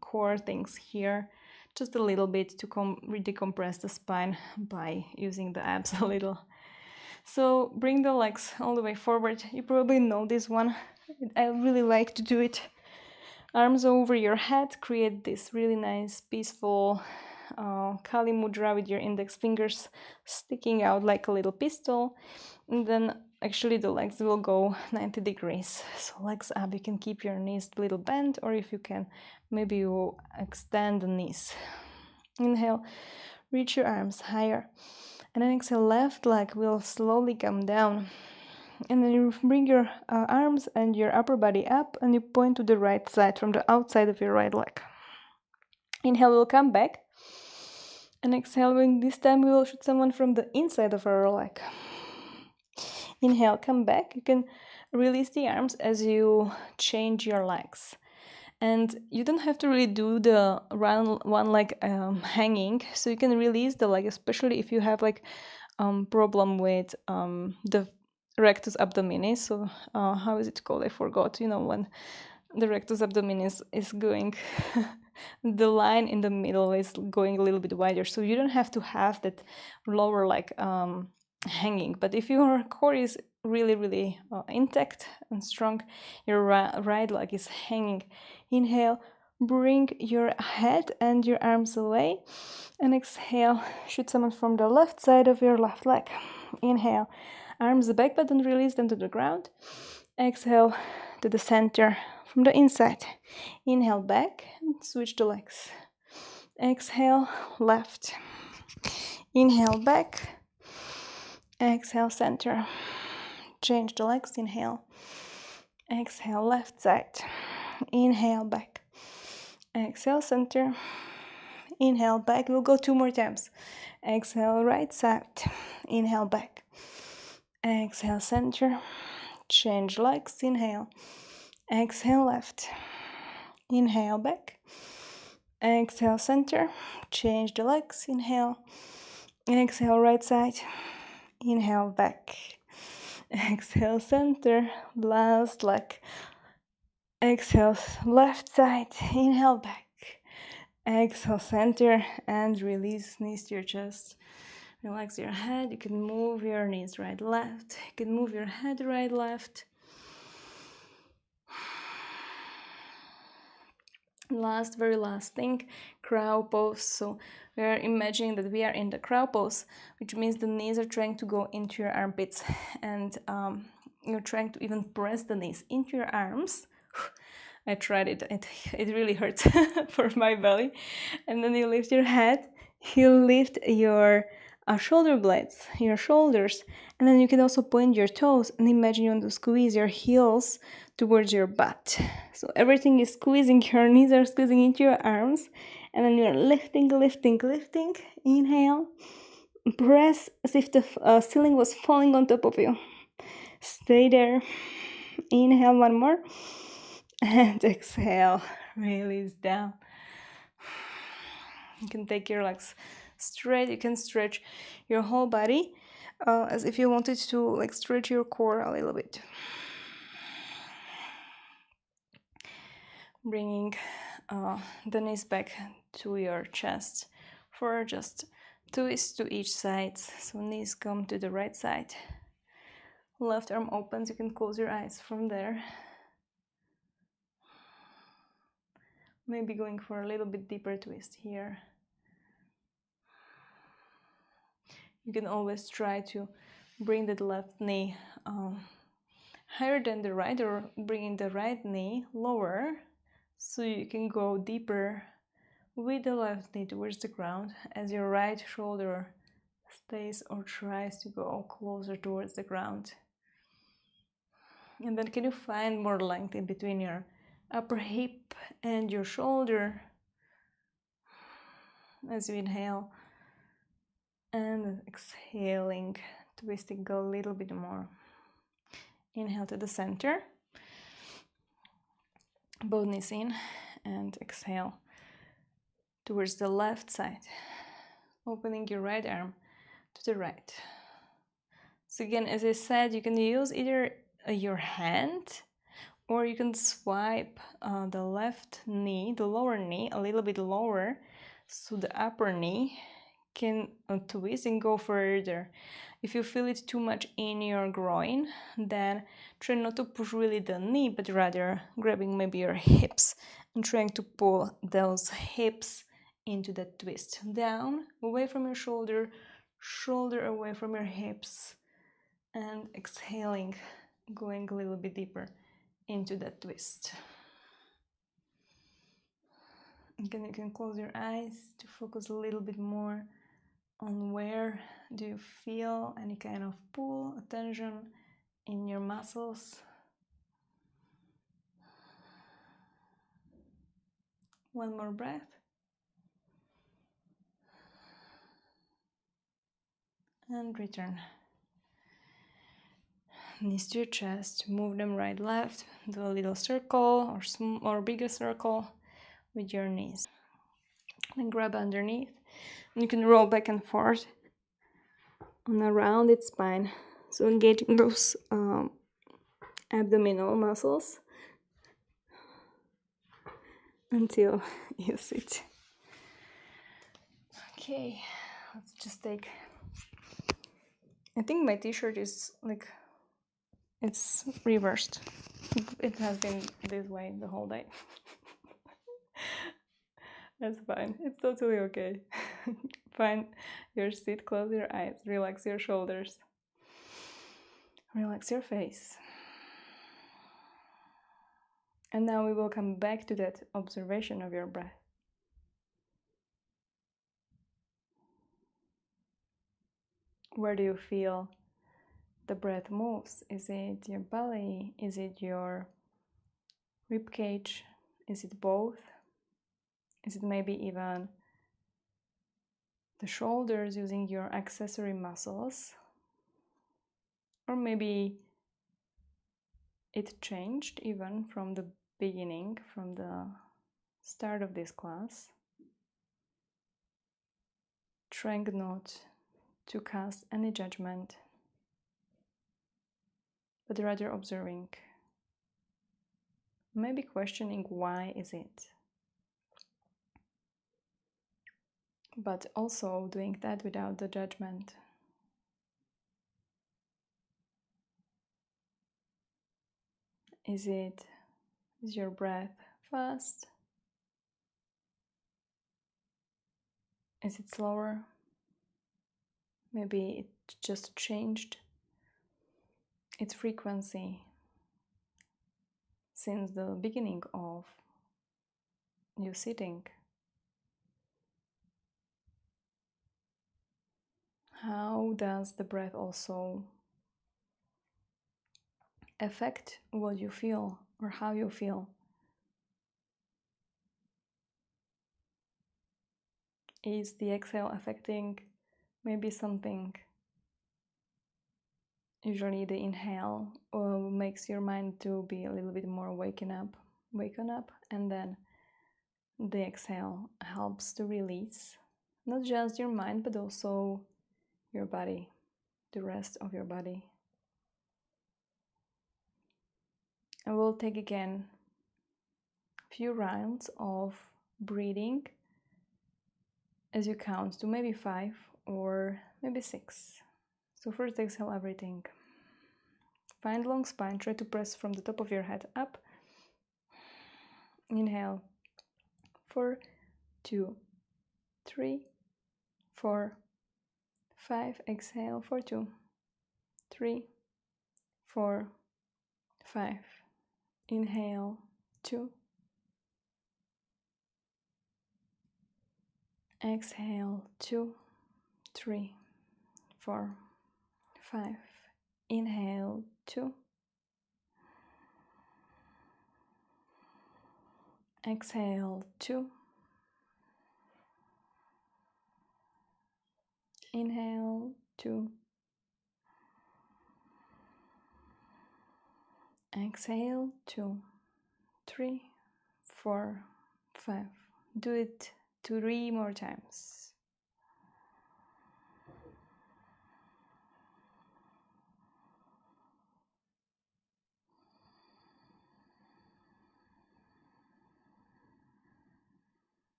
core things here, just a little bit to decompress the spine by using the abs a little. So bring the legs all the way forward. You probably know this one. I really like to do it. Arms over your head, create this really nice, peaceful Kali Mudra with your index fingers sticking out like a little pistol. And then actually the legs will go 90 degrees. So legs up, you can keep your knees a little bent, or if you can, maybe you extend the knees. Inhale, reach your arms higher. And then exhale, left leg will slowly come down. And then you bring your arms and your upper body up and you point to the right side from the outside of your right leg. Inhale, we'll come back. And exhaling, this time we will shoot someone from the inside of our leg. Inhale, come back. You can release the arms as you change your legs. And you don't have to really do the one leg hanging. So you can release the leg, especially if you have problem with the rectus abdominis. So how is it called? I forgot. When the rectus abdominis is going, the line in the middle is going a little bit wider. So you don't have to have that lower leg hanging. But if your core is really intact and strong, your right leg is hanging. Inhale, bring your head and your arms away, and exhale, shoot someone from the left side of your left leg. Inhale, arms back but don't release them to the ground. Exhale to the center from the inside. Inhale back and switch the legs. Exhale left. Inhale back. Exhale center. Change the legs. Inhale. Exhale left side. Inhale back. Exhale center. Inhale back. We'll go 2 more times. Exhale right side. Inhale back. Exhale center. Change legs. Inhale. Exhale left. Inhale back. Exhale center. Change the legs. Inhale. Exhale right side. Inhale back. Exhale center. Last leg. Exhale left side. Inhale back. Exhale center and release knees to your chest. Relax your head. You can move your knees right left. You can move your head right left. Very last thing, crow pose. So we are imagining that we are in the crow pose, which means the knees are trying to go into your armpits, and you're trying to even press the knees into your arms. I tried it. It really hurts for my belly. And then you lift your head. You lift your shoulder blades, your shoulders, and then you can also point your toes and imagine you want to squeeze your heels towards your butt. So everything is squeezing, your knees are squeezing into your arms, and then you're lifting, lifting, lifting. Inhale. Press as if the ceiling was falling on top of you. Stay there. Inhale one more. And exhale. Release down. You can take your legs straight. You can stretch your whole body as if you wanted to like stretch your core a little bit. Bringing the knees back to your chest for just twists to each side. So knees come to the right side. Left arm opens. You can close your eyes from there. Maybe going for a little bit deeper twist here. You can always try to bring the left knee higher than the right, or bringing the right knee lower so you can go deeper with the left knee towards the ground as your right shoulder stays or tries to go closer towards the ground. And then can you find more length in between your upper hip and your shoulder as you inhale, and exhaling, twisting a little bit more. Inhale to the center, both knees in, and exhale towards the left side, opening your right arm to the right. So again, as I said, you can use either your hand, or you can swipe the left knee, the lower knee, a little bit lower, so the upper knee can twist and go further. If you feel it too much in your groin, then try not to push really the knee, but rather grabbing maybe your hips and trying to pull those hips into that twist. Down, away from your shoulder, shoulder away from your hips, and exhaling, going a little bit deeper into that twist. Again, you can close your eyes to focus a little bit more on where do you feel any kind of pull, tension in your muscles. One more breath. And return. Knees to your chest, move them right, left, do a little circle or bigger circle with your knees. Then grab underneath. And you can roll back and forth on a rounded spine. So engaging those abdominal muscles until you sit. Okay, let's just take. I think my t-shirt is like, it's reversed. It has been this way the whole day. That's fine. It's totally okay. Find your seat, close your eyes, relax your shoulders, relax your face. And now we will come back to that observation of your breath. Where do you feel the breath moves? Is it your belly? Is it your rib cage? Is it both? Is it maybe even the shoulders using your accessory muscles? Or maybe it changed even from the beginning, from the start of this class. Trying not to cast any judgment, but rather observing. Maybe questioning why is it. But also doing that without the judgment. Is your breath fast Is it slower? Maybe it just changed its frequency since the beginning of you sitting. How does the breath also affect what you feel or how you feel? Is the exhale affecting maybe something? Usually the inhale makes your mind to be a little bit more waken up, and then the exhale helps to release not just your mind but also your body, the rest of your body. And we'll take again a few rounds of breathing as you count to maybe 5 or maybe 6. So first exhale everything. Find long spine, try to press from the top of your head up. Inhale. 4, 2, 3, 4, 5. Exhale. 4, 2, 3, 4, 5. Inhale. 2. Exhale. 2, 3, 4, 5. Inhale. 2. Exhale. 2. Inhale. 2. Exhale. 2, 3, 4, 5. Do it 3 more times.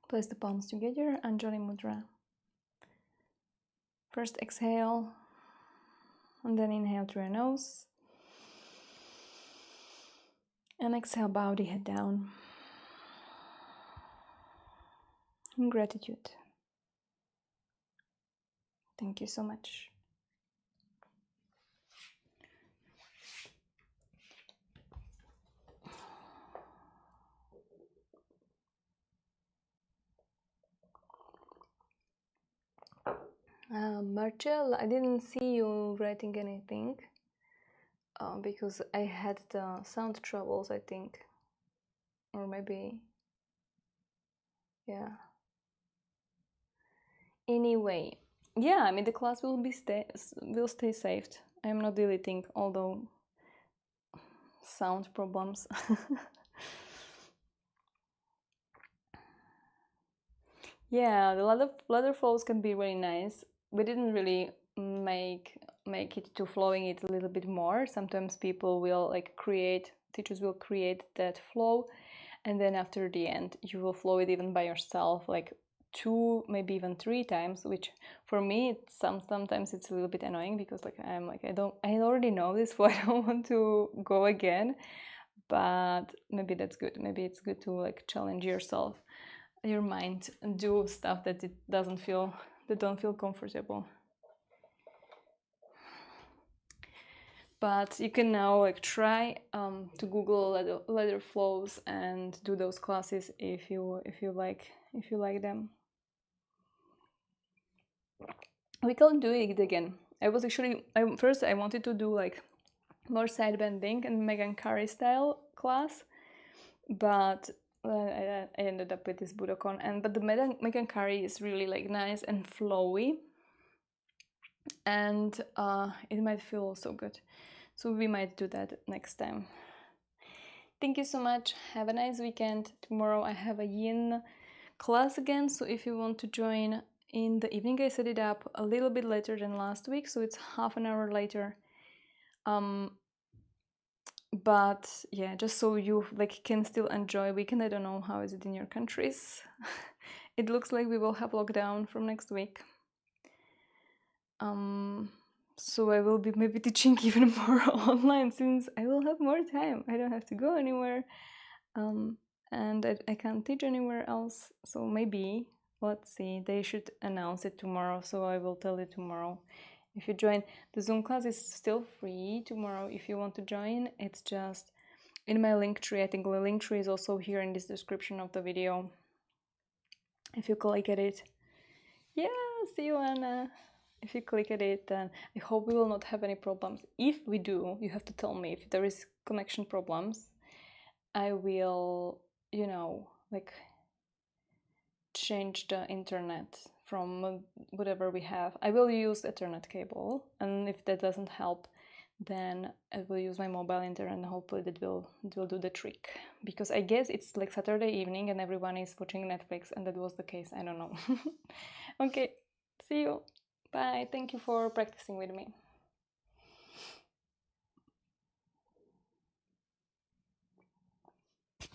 Place the palms together, Anjali Mudra. First exhale, and then inhale through your nose. And exhale, bow the head down. In gratitude. Thank you so much. Marcel, I didn't see you writing anything because I had the sound troubles, I think. Or maybe, yeah. Anyway, yeah, I mean the class will stay saved. I am not deleting all the sound problems. Yeah, the ladder flows can be really nice. We didn't really make it to flowing it a little bit more. Sometimes people will teachers will create that flow, and then after the end you will flow it even by yourself, like 2, maybe even 3 times, which for me sometimes it's a little bit annoying because I already know this, so I don't want to go again. But maybe that's good. Maybe it's good to challenge yourself, your mind, and do stuff that don't feel comfortable. But you can now try to Google ladder flows and do those classes if you like them. We can do it again. I was actually first I wanted to do more side bending and Megan Curry style class, but I ended up with this Budokan, but the Megan Curry is really nice and flowy, and it might feel so good. So we might do that next time. Thank you so much. Have a nice weekend. Tomorrow I have a yin class again, so if you want to join in the evening, I set it up a little bit later than last week, so it's half an hour later. But yeah, just so you like can still enjoy weekend. I don't know how is it in your countries. It looks like we will have lockdown from next week. So I will be maybe teaching even more online since I will have more time. I don't have to go anywhere, and I can't teach anywhere else. So maybe, let's see, they should announce it tomorrow, so I will tell you tomorrow. If you join, the Zoom class is still free tomorrow. If you want to join, it's just in my link tree. I think the link tree is also here in this description of the video. If you click at it, yeah, see you, Anna. If you click at it, then I hope we will not have any problems. If we do, you have to tell me. If there is connection problems, I will, you know, like change the internet from whatever we have. I will use Ethernet cable, and if that doesn't help, then I will use my mobile internet, and hopefully that will do the trick. Because I guess it's like Saturday evening and everyone is watching Netflix, and that was the case. I don't know. Okay, see you. Bye. Thank you for practicing with me.